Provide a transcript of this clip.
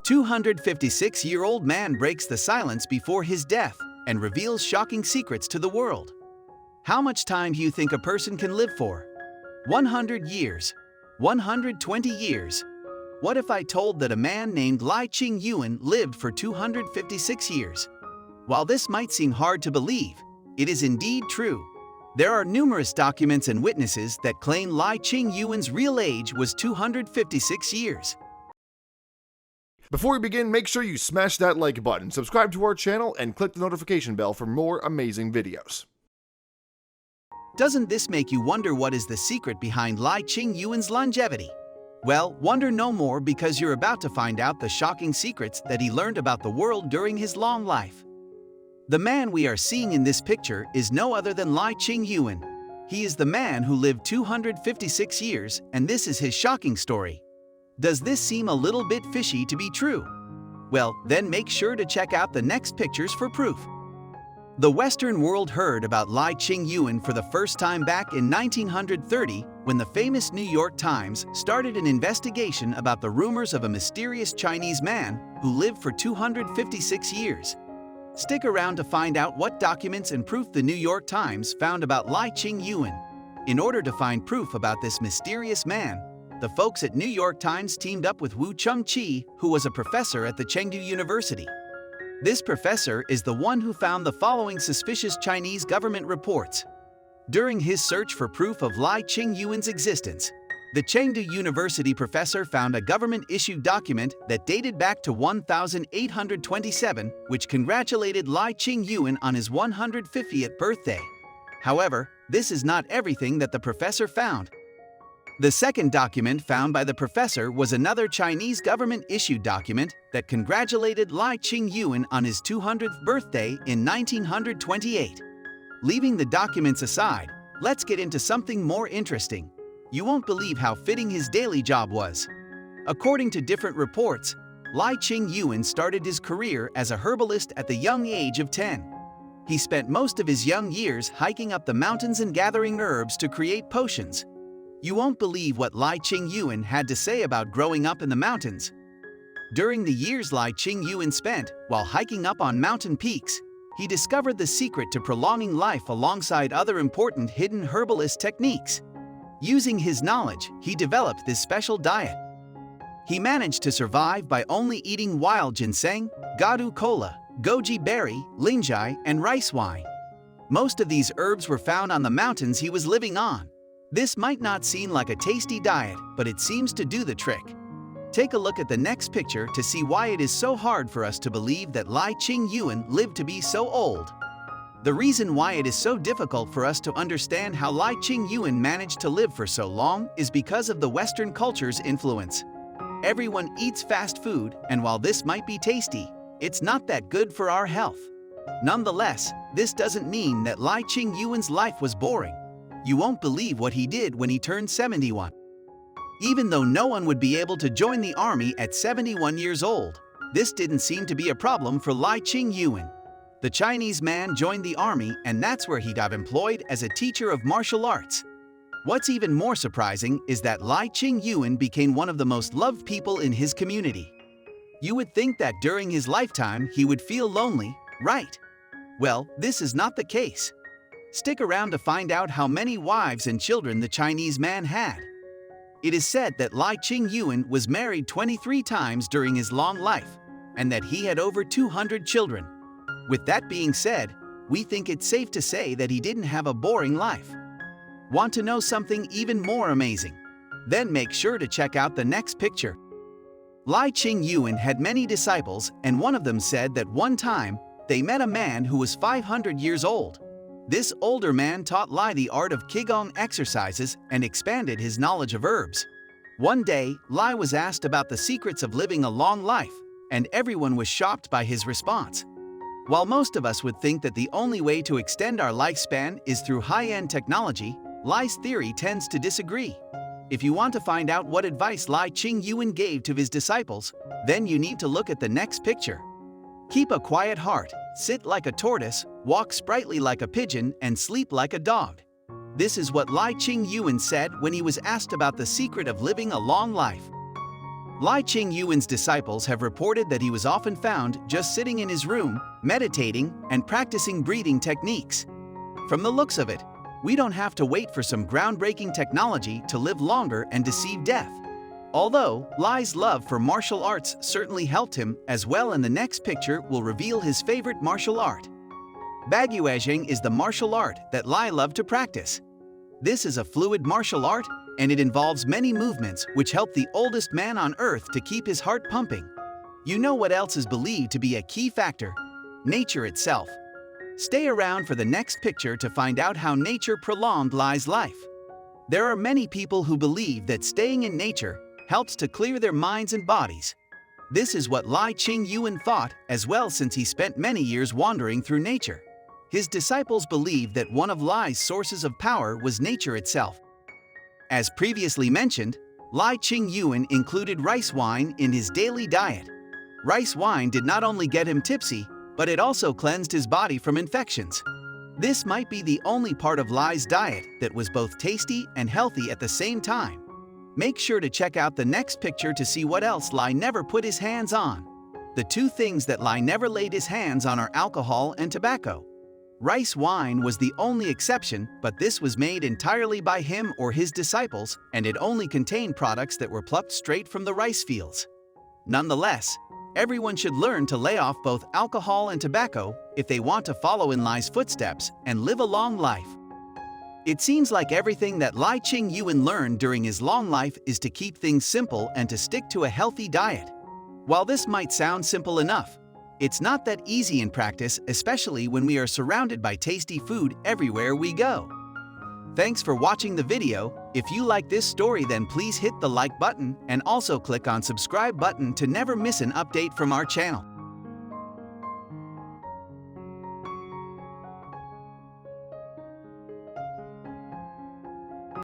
256-year-old man breaks the silence before his death and reveals shocking secrets to the world. How much time do you think a person can live for? 100 years? 120 years? What if I told that a man named Lai Qingyuan lived for 256 years? While this might seem hard to believe, it is indeed true. There are numerous documents and witnesses that claim Lai Qingyuan's real age was 256 years. Before we begin, make sure you smash that like button, subscribe to our channel, and click the notification bell for more amazing videos. Doesn't this make you wonder what is the secret behind Lai Qingyuan's longevity? Well, wonder no more, because you're about to find out the shocking secrets that he learned about the world during his long life. The man we are seeing in this picture is no other than Lai Qingyuan. He is the man who lived 256 years, and this is his shocking story. Does this seem a little bit fishy to be true? Well, then make sure to check out the next pictures for proof. The Western world heard about Lai Qingyuan for the first time back in 1930 when the famous New York Times started an investigation about the rumors of a mysterious Chinese man who lived for 256 years. Stick around to find out what documents and proof the New York Times found about Lai Qingyuan. In order to find proof about this mysterious man, the folks at New York Times teamed up with Wu Chengqi, who was a professor at the Chengdu University. This professor is the one who found the following suspicious Chinese government reports. During his search for proof of Lai Qingyuan's existence, the Chengdu University professor found a government-issued document that dated back to 1827, which congratulated Lai Qingyuan on his 150th birthday. However, this is not everything that the professor found. The second document found by the professor was another Chinese government-issued document that congratulated Lai Qingyuan on his 200th birthday in 1928. Leaving the documents aside, let's get into something more interesting. You won't believe how fitting his daily job was. According to different reports, Lai Qingyuan started his career as a herbalist at the young age of 10. He spent most of his young years hiking up the mountains and gathering herbs to create potions. You won't believe what Lai Qingyuan had to say about growing up in the mountains. During the years Lai Qingyuan spent while hiking up on mountain peaks, he discovered the secret to prolonging life alongside other important hidden herbalist techniques. Using his knowledge, he developed this special diet. He managed to survive by only eating wild ginseng, gadu kola, goji berry, linjai, and rice wine. Most of these herbs were found on the mountains he was living on. This might not seem like a tasty diet, but it seems to do the trick. Take a look at the next picture to see why it is so hard for us to believe that Lai Qingyuan lived to be so old. The reason why it is so difficult for us to understand how Lai Qingyuan managed to live for so long is because of the Western culture's influence. Everyone eats fast food, and while this might be tasty, it's not that good for our health. Nonetheless, this doesn't mean that Lai Qingyuan's life was boring. You won't believe what he did when he turned 71. Even though no one would be able to join the army at 71 years old, this didn't seem to be a problem for Lai Qingyuan. The Chinese man joined the army, and that's where he got employed as a teacher of martial arts. What's even more surprising is that Lai Qingyuan became one of the most loved people in his community. You would think that during his lifetime he would feel lonely, right? Well, this is not the case. Stick around to find out how many wives and children the Chinese man had. It is said that Lai Qingyuan was married 23 times during his long life, and that he had over 200 children. With that being said, we think it's safe to say that he didn't have a boring life. Want to know something even more amazing? Then make sure to check out the next picture. Lai Qingyuan had many disciples, and one of them said that one time they met a man who was 500 years old. This older man taught Lai the art of Qigong exercises and expanded his knowledge of herbs. One day, Lai was asked about the secrets of living a long life, and everyone was shocked by his response. While most of us would think that the only way to extend our lifespan is through high-end technology, Lai's theory tends to disagree. If you want to find out what advice Lai Qingyuan gave to his disciples, then you need to look at the next picture. Keep a quiet heart, sit like a tortoise, walk sprightly like a pigeon, and sleep like a dog. This is what Lai Qingyuan said when he was asked about the secret of living a long life. Lai Qingyuan's disciples have reported that he was often found just sitting in his room, meditating and practicing breathing techniques. From the looks of it, we don't have to wait for some groundbreaking technology to live longer and deceive death. Although Lai's love for martial arts certainly helped him, as well, in the next picture will reveal his favorite martial art. Baguazhang is the martial art that Lai loved to practice. This is a fluid martial art, and it involves many movements which help the oldest man on earth to keep his heart pumping. You know what else is believed to be a key factor? Nature itself. Stay around for the next picture to find out how nature prolonged Lai's life. There are many people who believe that staying in nature helps to clear their minds and bodies. This is what Lai Qingyuan thought as well, since he spent many years wandering through nature. His disciples believed that one of Lai's sources of power was nature itself. As previously mentioned, Lai Qingyuan included rice wine in his daily diet. Rice wine did not only get him tipsy, but it also cleansed his body from infections. This might be the only part of Lai's diet that was both tasty and healthy at the same time. Make sure to check out the next picture to see what else Lai never put his hands on. The two things that Lai never laid his hands on are alcohol and tobacco. Rice wine was the only exception, but this was made entirely by him or his disciples, and it only contained products that were plucked straight from the rice fields. Nonetheless, everyone should learn to lay off both alcohol and tobacco if they want to follow in Lai's footsteps and live a long life. It seems like everything that Lai Qingyuan learned during his long life is to keep things simple and to stick to a healthy diet. While this might sound simple enough, it's not that easy in practice, especially when we are surrounded by tasty food everywhere we go. Thanks for watching the video. If you like this story, then please hit the like button and also click on subscribe button to never miss an update from our channel.